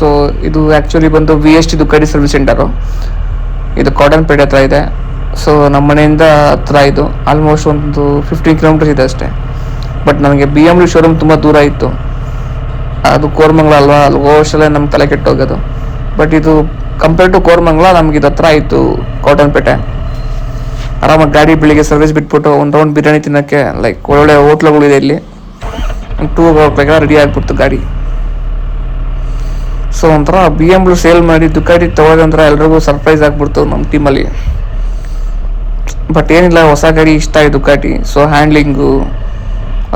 So ಇದು actually ಬಂದು VST ದುಕಾಟಿ service centre. ಇದು ಕಾಟನ್ಪೇಟೆ ಹತ್ರ ಇದೆ. ಸೊ ನಮ್ಮ ಮನೆಯಿಂದ ಹತ್ರ ಇದು ಆಲ್ಮೋಸ್ಟ್ ಒಂದು 15 ಕಿಲೋಮೀಟರ್ಸ್ ಇದೆ ಅಷ್ಟೇ. ಬಟ್ ನನಗೆ BMW ಶೋರೂಮ್ ತುಂಬ ದೂರ ಇತ್ತು. ಅದು ಕೋರಮಂಗಲ ಅಲ್ವಾ, ಅಲ್ಲಿ ಹೋಗೋಷ್ಟಲ್ಲೇ ನಮ್ಗೆ ತಲೆ ಕೆಟ್ಟೋಗೋದು. ಬಟ್ ಇದು ಕಂಪೇರ್ ಟು ಕೋರಮಂಗಲ ನಮ್ಗೆ ಇದು ಹತ್ರ ಆಯಿತು ಕಾಟನ್ಪೇಟೆ. ಆರಾಮಾಗಿ ಗಾಡಿ ಬೆಳಿಗ್ಗೆ ಸರ್ವಿಸ್ ಬಿಟ್ಬಿಟ್ಟು ಒಂದು ರೌಂಡ್ ಬಿರಿಯಾನಿ ತಿನ್ನೋಕ್ಕೆ ಲೈಕ್ ಒಳ್ಳೊಳ್ಳೆ ಹೋಟ್ಲುಗಳಿದೆ ಇಲ್ಲಿ. 2 ಹೋಗ್ಬೇಕಾದ್ರೆ ರೆಡಿ ಆಗಿಬಿಡ್ತು ಗಾಡಿ. ಸೊ ಒಂಥರ BMW ಸೇಲ್ ಮಾಡಿ ದುಕಾಟಿ ತೊಗೊಳೋದಂದ್ರೆ ಎಲ್ರಿಗೂ ಸರ್ಪ್ರೈಸ್ ಆಗಿಬಿಡ್ತು ನಮ್ಮ ಟೀಮಲ್ಲಿ. ಬಟ್ ಏನಿಲ್ಲ, ಹೊಸ ಗಾಡಿ ಇಷ್ಟ ಆಯ್ತು ದುಕಾಟಿ. ಸೊ ಹ್ಯಾಂಡ್ಲಿಂಗು,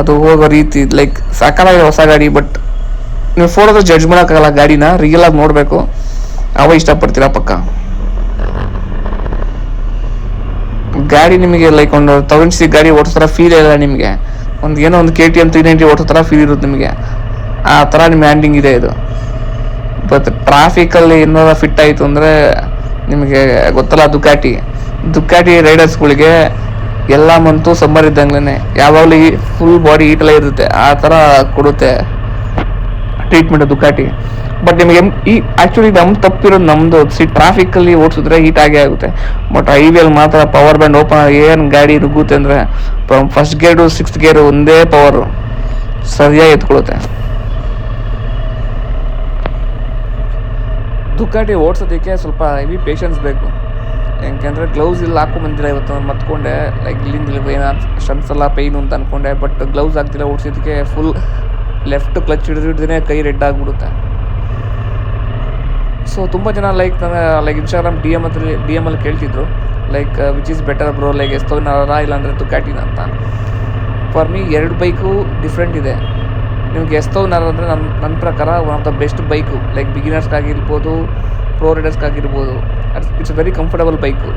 ಅದು ಹೋಗೋ ರೀತಿ ಲೈಕ್ ಸಾಕಾಗಿದೆ ಹೊಸ ಗಾಡಿ. ಬಟ್ ನೀವು ಫೋಟೋದ ಜಡ್ಜ್ ಮಾಡೋಕ್ಕಾಗಲ್ಲ, ಗಾಡಿನ ರಿಯಲ್ ಆಗಿ ನೋಡಬೇಕು, ಅವ ಇಷ್ಟಪಡ್ತೀರಾ ಪಕ್ಕ. ಗಾಡಿ ನಿಮಗೆ ಲೈಕ್ ಒಂದು 1000cc ಗಾಡಿ ಓಡಿಸೋ ಫೀಲ್ ಇಲ್ಲ ನಿಮಗೆ. ಒಂದು KTM 390 ಓಡಿಸೋ ಥರ ಫೀಲ್ ಇರುತ್ತೆ ನಿಮಗೆ. ಆ ಥರ ನಿಮ್ಮ ಹ್ಯಾಂಡ್ಲಿಂಗ್ ಇದೆ ಇದು. ಬಟ್ ಟ್ರಾಫಿಕಲ್ಲಿ ಏನಾರ ಫಿಟ್ ಆಯಿತು ಅಂದರೆ ನಿಮಗೆ ಗೊತ್ತಲ್ಲ, ದುಕಾಟಿ ರೈಡರ್ಸ್ಗಳಿಗೆ ಎಲ್ಲ ಮಂತು ಸಮ್ಮರ್ ಇದ್ದಂಗ್ಲೇ ಯಾವಾಗಲೂ ಫುಲ್ ಬಾಡಿ ಹೀಟೆಲ್ಲ ಇರುತ್ತೆ. ಆ ಥರ ಕೊಡುತ್ತೆ ಟ್ರೀಟ್ಮೆಂಟ್ ದುಕಾಟಿ. ಬಟ್ ನಿಮಗೆ ಆ್ಯಕ್ಚುಲಿ ನಮ್ಮ ತಪ್ಪಿರೋದು ನಮ್ಮದು. ಟ್ರಾಫಿಕಲ್ಲಿ ಓಡಿಸಿದ್ರೆ ಹೀಟ್ ಆಗೇ ಆಗುತ್ತೆ. ಬಟ್ ಹೈವೇಲಿ ಮಾತ್ರ ಪವರ್ ಬ್ಯಾಂಡ್ ಓಪನ್ ಏನು ಗಾಡಿ ನುಗ್ಗುತ್ತೆ ಅಂದರೆ ಫಸ್ಟ್ ಗೇರು 6th ಗೇರು ಒಂದೇ ಪವರು ಸರಿಯಾಗಿ ಎತ್ಕೊಳ್ಳುತ್ತೆ. ದುಕಾಟಿ ಓಡಿಸೋದಕ್ಕೆ ಸ್ವಲ್ಪ ಹೆವಿ ಪೇಷನ್ಸ್ ಬೇಕು. ಯಾಕೆಂದರೆ ಗ್ಲೌಸ್ ಇಲ್ಲಿ ಹಾಕೊಂಬಂದಿಲ್ಲ ಇವತ್ತು ಮತ್ಕೊಂಡೆ, ಲೈಕ್ ಇಲ್ಲಿಂದ ಸ್ಟನ್ಸ್ ಎಲ್ಲ ಪೈನು ಅಂತ ಅಂದ್ಕೊಂಡೆ. ಬಟ್ ಗ್ಲೌಸ್ ಆಗ್ತಿಲ್ಲ ಓಡಿಸೋದಕ್ಕೆ. ಫುಲ್ ಲೆಫ್ಟ್ ಕ್ಲಚ್ ಹಿಡಿದಿಡ್ದೇ ಕೈ ರೆಡ್ ಆಗಿಬಿಡುತ್ತೆ. ಸೊ ತುಂಬ ಜನ ಲೈಕ್ ಇನ್ಸ್ಟಾಗ್ರಾಮ್ DM ಅಲ್ಲಿ ಕೇಳ್ತಿದ್ರು like which is better bro, like ಎಸ್ತೋನಾರ ಇಲ್ಲಾಂದರೆ ದುಕಾಟಿನ ಅಂತ. ಫಾರ್ ಮೀ 2 ಬೈಕು ಡಿಫ್ರೆಂಟ್ ಇದೆ. ನಿಮಗೆ ಎಸ್ತೋನಾರ ಅಂದರೆ ನನ್ನ ಪ್ರಕಾರ one of the best bike, like ಬಿಗಿನರ್ಸ್ಗಾಗಿರ್ಬೋದು, ಪ್ರೋ ರೈಡರ್ಸ್ಗಾಗಿರ್ಬೋದು. It's very comfortable bike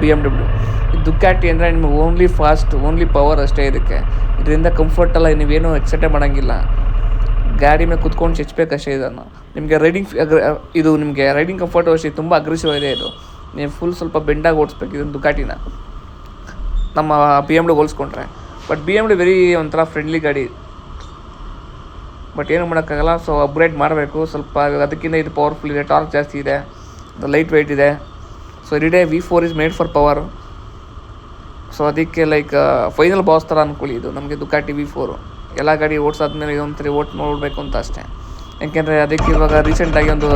BMW. Ducati ಅಂದರೆ ನಿಮಗೆ ಓನ್ಲಿ ಫಾಸ್ಟ್, ಓನ್ಲಿ ಪವರ್ ಅಷ್ಟೇ. ಇದರಿಂದ ಕಂಫರ್ಟ್ ಎಲ್ಲ ನೀವೇನು ಎಕ್ಸೆಪ್ಟೇ ಮಾಡೋಂಗಿಲ್ಲ. ಗಾಡಿ ಮೇಲೆ ಕುತ್ಕೊಂಡು ಚೆಚ್ಚಬೇಕಷ್ಟೇ ಇದನ್ನು. ನಿಮಗೆ ರೈಡಿಂಗ್ ಕಂಫರ್ಟು ಅಷ್ಟೇ ತುಂಬ ಅಗ್ರೆಸಿವ್ ಇದೆ ಇದು. ನೀವು ಫುಲ್ ಸ್ವಲ್ಪ ಬೆಂಡಾಗಿ ಓಡಿಸ್ಬೇಕು ಇದನ್ನು ದುಕಾಟಿನ ನಮ್ಮ BMW ಹೋಲಿಸ್ಕೊಂಡ್ರೆ. ಬಟ್ BMW ವೆರಿ ಒಂಥರ ಫ್ರೆಂಡ್ಲಿ ಗಾಡಿ. ಬಟ್ ಏನು ಮಾಡೋಕ್ಕಾಗಲ್ಲ. ಸೊ ಅಪ್ಗ್ರೇಡ್ ಮಾಡಬೇಕು ಸ್ವಲ್ಪ. ಅದಕ್ಕಿಂತ ಇದು ಪವರ್ಫುಲ್ ಇದೆ, ಟಾರ್ಕ್ ಜಾಸ್ತಿ ಇದೆ, ಲೈಟ್ ವೆಯ್ಟ್ ಇದೆ. So everyday V4 is made for power. So ಅದಕ್ಕೆ ಲೈಕ್ ಫೈನಲ್ ಬಾಸ್ ಥರ ಅಂದ್ಕೊಳ್ಳಿ ಇದು ನಮಗೆ ದುಕಾಟಿ V4. ಎಲ್ಲ ಗಾಡಿ ಓಡಿಸಾದ್ಮೇಲೆ ಇದೊಂದ್ಸರಿ ನೋಡಬೇಕು ಅಂತ ಅಷ್ಟೇ. ಯಾಕೆಂದರೆ ಅದಕ್ಕೆ ಇವಾಗ ರೀಸೆಂಟಾಗಿ ಒಂದು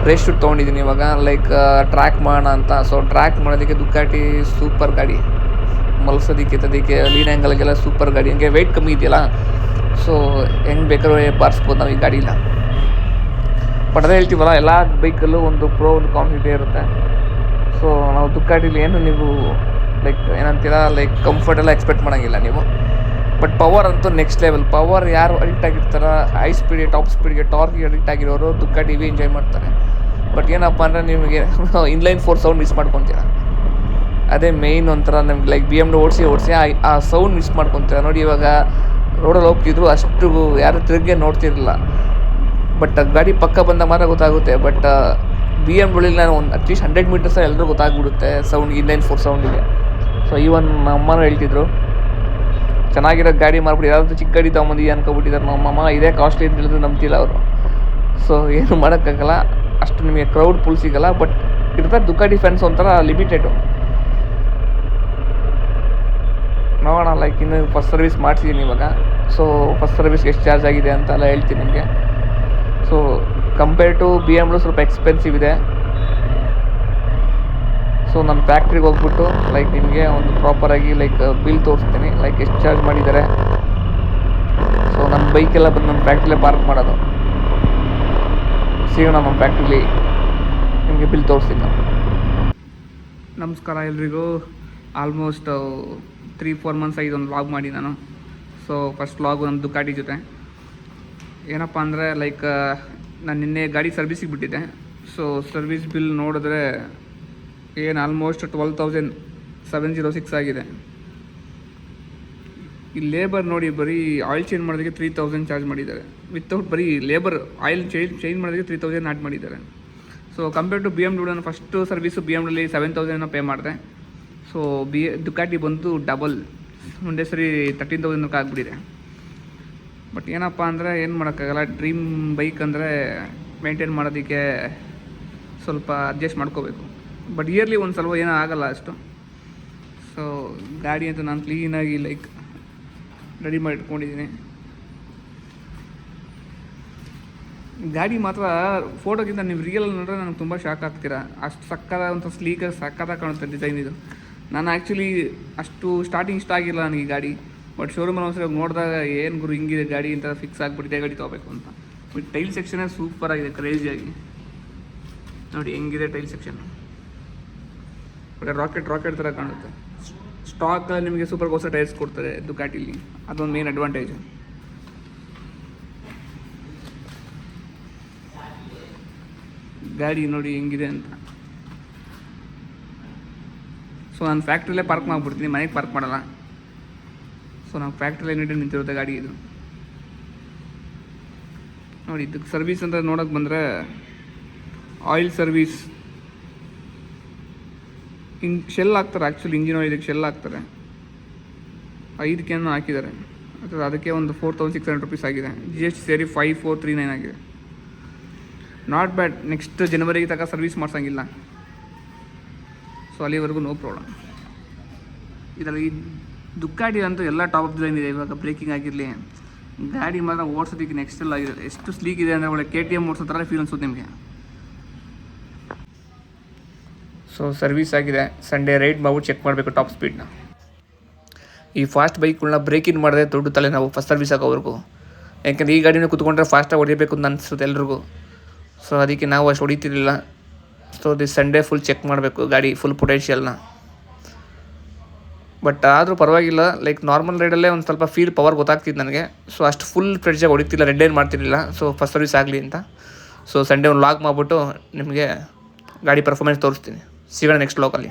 ರೇಸ್ ಶೂಟ್ ತೊಗೊಂಡಿದ್ದೀನಿ ಇವಾಗ, ಲೈಕ್ ಟ್ರ್ಯಾಕ್ ಮಾಡೋಣ ಅಂತ. ಸೊ ಟ್ರ್ಯಾಕ್ ಮಾಡೋದಕ್ಕೆ ದುಕಾಟಿ ಸೂಪರ್ ಗಾಡಿ. ಮಲ್ಸೋದಕ್ಕೆ ಲೀನ್ ಆ್ಯಂಗಲ್ಗೆಲ್ಲ ಸೂಪರ್ ಗಾಡಿ. ಹಂಗೆ ವೆಯ್ಟ್ ಕಮ್ಮಿ ಇದೆಯಲ್ಲ, ಸೊ ಹೆಂಗೆ ಬೇಕಾದ್ರೂ ಬಾರಿಸ್ಬೋದು ನಾವು ಈ ಗಾಡಿನ. ಬಟ್ ಅದೇ ಹೇಳ್ತೀವಲ್ಲ, ಎಲ್ಲ ಬೈಕಲ್ಲೂ ಒಂದು ಪ್ರೋ ಒಂದು ಕಾನ್ ಇದ್ದೇ ಇರುತ್ತೆ. ಸೊ ನಾವು ದುಕಾಟಿಲಿ ಏನು ನೀವು ಲೈಕ್ ಏನಂತೀರಾ, ಲೈಕ್ ಕಂಫರ್ಟ್ ಎಲ್ಲ ಎಕ್ಸ್ಪೆಕ್ಟ್ ಮಾಡೋಂಗಿಲ್ಲ ನೀವು. ಬಟ್ ಪವರ್ ಅಂತೂ ನೆಕ್ಸ್ಟ್ ಲೆವೆಲ್. ಪವರ್ ಯಾರು ಅಡಿಕ್ಟ್ ಆಗಿರ್ತಾರೋ, ಹೈ ಸ್ಪೀಡ್ಗೆ, ಟಾಪ್ ಸ್ಪೀಡ್ಗೆ, ಟಾರ್ಕ್ಗೆ ಅಡಿಕ್ಟ್ ಆಗಿರೋರು ದುಕಾಟಿ ಎಂಜಾಯ್ ಮಾಡ್ತಾರೆ. ಬಟ್ ಏನಪ್ಪ ಅಂದರೆ ನಿಮಗೆ ಇನ್ಲೈನ್ 4 ಸೌಂಡ್ ಮಿಸ್ ಮಾಡ್ಕೊತೀರ. ಅದೇ ಮೇಯ್ನ್ ಒಂಥರ ನಮ್ಗೆ ಲೈಕ್ BMW ಓಡಿಸಿ ಆ ಸೌಂಡ್ ಮಿಸ್ ಮಾಡ್ಕೊತೀರ. ನೋಡಿ ಇವಾಗ ರೋಡಲ್ಲಿ ಹೋಗ್ತಿದ್ರು ಅಷ್ಟು ಯಾರು ತಿರುಗಿ ನೋಡ್ತಿರಲಿಲ್ಲ. ಬಟ್ ಗಾಡಿ ಪಕ್ಕ ಬಂದ ಮಾತ್ರ ಗೊತ್ತಾಗುತ್ತೆ. ಬಟ್ BMW ನಾನು ಒಂದು ಅಟ್ಲೀಸ್ಟ್ 100 ಮೀಟರ್ಸ್ ಎಲ್ಲರೂ ಗೊತ್ತಾಗ್ಬಿಡುತ್ತೆ ಸೌಂಡ್, ಇನ್ಲೈನ್ 4 ಸೌಂಡಿಗೆ. ಸೊ ಈವನ್ ನಮ್ಮ ಅಮ್ಮನೂ ಹೇಳ್ತಿದ್ರು, ಚೆನ್ನಾಗಿರೋ ಗಾಡಿ ಮಾರ್ಬಿಟ್ಟು ಯಾರಾದರೂ ಚಿಕ್ಕ ಗಾಡಿ ತೊಗೊಂಬಂದಿದ್ಯಾ ಅನ್ಕೊಬಿಟ್ಟಿದ್ದಾರೆ ನಮ್ಮಮ್ಮ. ಇದೇ ಕಾಸ್ಟ್ಲಿ ಅಂತ ಹೇಳಿದ್ರು ನಂಬ್ತಿಲ್ಲ ಅವರು. ಸೊ ಏನು ಮಾಡೋಕ್ಕಾಗಲ್ಲ, ಅಷ್ಟು ನಿಮಗೆ ಕ್ರೌಡ್ ಫುಲ್ ಸಿಗೋಲ್ಲ. ಬಟ್ ಇರ್ತಾರೆ ದುಕಾಟಿ ಫ್ಯಾನ್ಸ್ ಒಂಥರ ಲಿಮಿಟೆಡು. ನೋಡೋಣ, ಲೈಕ್ ಇನ್ನು ಫಸ್ಟ್ ಸರ್ವಿಸ್ ಮಾಡಿಸಿದ್ದೀನಿ ಇವಾಗ. ಸೊ ಫಸ್ಟ್ ಸರ್ವಿಸ್ಗೆ ಎಷ್ಟು ಚಾರ್ಜ್ ಆಗಿದೆ ಅಂತೆಲ್ಲ ಹೇಳ್ತೀನಿ ನಿಮಗೆ. ಸೊ ಕಂಪೇರ್ ಟು BMW ಸ್ವಲ್ಪ ಎಕ್ಸ್ಪೆನ್ಸಿವ್ ಇದೆ. ಸೊ ನಾನು ಫ್ಯಾಕ್ಟ್ರಿಗೆ ಹೋಗ್ಬಿಟ್ಟು ಲೈಕ್ ನಿಮಗೆ ಒಂದು ಪ್ರಾಪರಾಗಿ ಲೈಕ್ ಬಿಲ್ ತೋರಿಸ್ತೀನಿ, ಲೈಕ್ ಎಷ್ಟು ಚಾರ್ಜ್ ಮಾಡಿದ್ದಾರೆ. ಸೊ ನನ್ನ ಬೈಕೆಲ್ಲ ಬಂದು ನನ್ನ ಫ್ಯಾಕ್ಟ್ರಿಲೇ ಪಾರ್ಕ್ ಮಾಡೋದು. ಸಿಗೋಣ ನಮ್ಮ ಫ್ಯಾಕ್ಟ್ರಿಲಿ, ನಿಮಗೆ ಬಿಲ್ ತೋರಿಸ್ತೀನಿ ನಾನು. ನಮಸ್ಕಾರ ಎಲ್ರಿಗೂ. ಆಲ್ಮೋಸ್ಟ್ 3-4 ಮಂತ್ಸ್ ಆಗಿ ಒಂದು ವ್ಲಾಗ್ ಮಾಡಿ ನಾನು. ಸೊ ಫಸ್ಟ್ ವ್ಲಾಗು ನಮ್ಮ ದುಕಾಟಿ ಜೊತೆ. ಏನಪ್ಪ ಅಂದರೆ ಲೈಕ್ ನಾನು ನಿನ್ನೆ ಗಾಡಿ ಸರ್ವಿಸಿಗೆ ಬಿಟ್ಟಿದ್ದೆ. ಸೊ ಸರ್ವಿಸ್ ಬಿಲ್ ನೋಡಿದ್ರೆ ಏನು ಆಲ್ಮೋಸ್ಟ್ 12,706 ಆಗಿದೆ. ಈ ಲೇಬರ್ ನೋಡಿ, ಬರೀ ಆಯಿಲ್ ಚೇಂಜ್ ಮಾಡೋದಕ್ಕೆ 3,000 ಚಾರ್ಜ್ ಮಾಡಿದ್ದಾರೆ. ವಿತೌಟ್ ಬರೀ ಲೇಬರ್ ಆಯಿಲ್ ಚೇಂಜ್ ಮಾಡೋದಕ್ಕೆ 3,000 ಆ್ಯಡ್ ಮಾಡಿದ್ದಾರೆ. ಸೊ ಕಂಪೇರ್ ಟು BMW ನಾನು ಫಸ್ಟು ಸರ್ವಿಸು BMW 7,000 ಪೇ ಮಾಡಿದೆ. ಸೊ ದುಕಾಟಿ ಬಂದು ಡಬಲ್, ಒಂದೇ ಸರಿ 13,000 ಆಗಿಬಿಟ್ಟಿದೆ. ಬಟ್ ಏನಪ್ಪ ಅಂದರೆ ಏನು ಮಾಡೋಕ್ಕಾಗಲ್ಲ, ಡ್ರೀಮ್ ಬೈಕ್ ಅಂದರೆ ಮೇಂಟೈನ್ ಮಾಡೋದಕ್ಕೆ ಸ್ವಲ್ಪ ಅಡ್ಜಸ್ಟ್ ಮಾಡ್ಕೋಬೇಕು. ಬಟ್ ಇಯರ್ಲಿ ಒಂದು ಸಲ ಏನೂ ಆಗಲ್ಲ ಅಷ್ಟು. ಸೊ ಗಾಡಿ ಅಂತ ನಾನು ಕ್ಲೀನಾಗಿ ಲೈಕ್ ರೆಡಿ ಮಾಡಿ ಇಟ್ಕೊಂಡಿದ್ದೀನಿ. ಗಾಡಿ ಮಾತ್ರ ಫೋಟೋಗಿಂತ ನೀವು ರಿಯಲ್ ನೋಡಿದ್ರೆ ನನಗೆ ತುಂಬ ಶಾಕ್ ಆಗ್ತೀರಾ. ಅಷ್ಟು ಸಕ್ಕದಾದಂಥ ಸ್ಲೀಕಾಗಿ ಸಕ್ಕದಾಗಿ ಕಾಣುತ್ತೆ ಡಿಸೈನ್ ಇದು. ನಾನು ಆ್ಯಕ್ಚುಲಿ ಅಷ್ಟು ಸ್ಟಾರ್ಟಿಂಗ್ ಇಷ್ಟ ಆಗಿಲ್ಲ ನನಗೆ ಈ ಗಾಡಿ. ಬಟ್ ಶೋರೂಮಲ್ಲಿ ಒಂದ್ಸರಿ ನೋಡಿದಾಗ ಏನು ಗುರು ಹಿಂಗಿದೆ ಗಾಡಿ ಅಂತ ಫಿಕ್ಸ್ ಆಗಿಬಿಟ್ಟಿದೆ ಗಾಡಿ ತೊಗೋಬೇಕು ಅಂತ. ಬಟ್ ಟೈಲ್ ಸೆಕ್ಷನೇ ಸೂಪರಾಗಿದೆ, ಕ್ರೇಜಿಯಾಗಿ ನೋಡಿ ಹೆಂಗಿದೆ ಟೈಲ್ ಸೆಕ್ಷನ್. ಬಟ್ ರಾಕೆಟ್ ಥರ ಕಾಣುತ್ತೆ. ಸ್ಟಾಕಲ್ಲಿ ನಿಮಗೆ ಸೂಪರ್ ಹೊಸ ಟೈರ್ಸ್ ಕೊಡ್ತಾರೆ ಡುಕಾಟಿಲಿ, ಅದೊಂದು ಮೇನ್ ಅಡ್ವಾಂಟೇಜ್. ಗಾಡಿ ನೋಡಿ ಹೆಂಗಿದೆ ಅಂತ. ಸೊ ನಾನು ಫ್ಯಾಕ್ಟ್ರಿಲೇ ಪಾರ್ಕ್ ಮಾಡಿಬಿಡ್ತೀನಿ, ಮನೆಗೆ ಪಾರ್ಕ್ ಮಾಡಲ್ಲ. ಸೊ ನಾವು ಫ್ಯಾಕ್ಟ್ರಿಲೇ ನೀಟಾಗಿ ನಿಂತಿರುತ್ತೆ ಗಾಡಿ ಇದು. ನೋಡಿ ಇದಕ್ಕೆ ಸರ್ವಿಸ್ ಅಂತ ನೋಡೋಕೆ ಬಂದರೆ ಆಯಿಲ್ ಸರ್ವಿಸ್, ಶೆಲ್ ಹಾಕ್ತಾರೆ. ಆ್ಯಕ್ಚುಲಿ ಇಂಜಿನ್ ಆಯಿಲ್ ಇದಕ್ಕೆ ಶೆಲ್ ಹಾಕ್ತಾರೆ. 5 ಕ್ಯಾನ್ ಹಾಕಿದ್ದಾರೆ. ಅದಕ್ಕೆ ಒಂದು 4600 ರೂಪೀಸ್ ಆಗಿದೆ. GST ಸೇರಿ 5439 ಆಗಿದೆ. Not bad. ನೆಕ್ಸ್ಟ್ ಜನವರಿಗೆ ತನಕ ಸರ್ವಿಸ್ ಮಾಡ್ಸೋಂಗಿಲ್ಲ. ಸೊ ಅಲ್ಲಿವರೆಗೂ ನೋ ಪ್ರಾಬ್ಲಮ್. ಇದರಲ್ಲಿ ಡುಕಾಟಿ ಅಂತೂ ಎಲ್ಲ ಟಾಪ್ ಆಫ್ ಡಿಸೈನ್ ಇದೆ. ಇವಾಗ ಬ್ರೇಕಿಂಗ್ ಆಗಿರಲಿ, ಗಾಡಿ ಮಾತ್ರ ಓಡಿಸೋದಕ್ಕೆ ನೆಕ್ಸ್ಟ್ ಎಲ್ಲ ಆಗಿದೆ. ಎಷ್ಟು ಸ್ಲೀಕ್ ಇದೆ ಅಂದರೆ ಒಳ್ಳೆ KTM ಓಡಿಸೋ ಥರ ಫೀಲ್ ಅನ್ಸುತ್ತೆ ನಿಮಗೆ. ಸೊ ಸರ್ವಿಸ್ ಆಗಿದೆ. ಸಂಡೇ ರೈಡ್ ಮಾಡ್ಬಿಟ್ಟು ಚೆಕ್ ಮಾಡಬೇಕು ಟಾಪ್ ಸ್ಪೀಡ್ನ. ಈ ಫಾಸ್ಟ್ ಬೈಕ್ಗಳನ್ನ ಬ್ರೇಕಿಂಗ್ ಮಾಡಿದ್ರೆ ದೊಡ್ಡ ತಲೆ ನಾವು ಫಸ್ಟ್ ಸರ್ವಿಸ್ ಆಗೋವರೆಗೂ. ಯಾಕೆಂದರೆ ಈ ಗಾಡಿನ ಕುತ್ಕೊಂಡ್ರೆ ಫಾಸ್ಟಾಗಿ ಹೊಡಿಬೇಕು ಅಂತ ಅನಿಸುತ್ತೆ ಎಲ್ರಿಗೂ. ಸೊ ಅದಕ್ಕೆ ನಾವು ಅಷ್ಟು ಹೊಡಿತಿರಲಿಲ್ಲ. So this Sunday full check ಮಾಡಬೇಕು ಗಾಡಿ ಫುಲ್ ಪೊಟೆನ್ಷಿಯಲ್ನ. ಬಟ್ ಆದರೂ ಪರವಾಗಿಲ್ಲ. ಲೈಕ್ ನಾರ್ಮಲ್ ರೈಡಲ್ಲೇ ಒಂದು ಸ್ವಲ್ಪ ಫೀಲ್ ಪವರ್ ಗೊತ್ತಾಗ್ತಿತ್ತು ನನಗೆ. ಸೊ ಅಷ್ಟು ಫುಲ್ ಫ್ರೆಡ್ಜಾಗಿ ಹೊಡಿತಿಲ್ಲ, ರೆಡ್ ಏನು ಮಾಡ್ತಿರಲಿಲ್ಲ. ಸೊ ಫಸ್ಟ್ ಸರ್ವಿಸ್ ಆಗಲಿ ಅಂತ. ಸೊ ಸಂಡೇ ಒಂದು ಲಾಗ್ ಮಾಡಿಬಿಟ್ಟು ನಿಮಗೆ ಗಾಡಿ ಪರ್ಫಾರ್ಮೆನ್ಸ್ ತೋರಿಸ್ತೀನಿ. ಸಿಗೋಣ ನೆಕ್ಸ್ಟ್ ಲಾಗಲ್ಲಿ.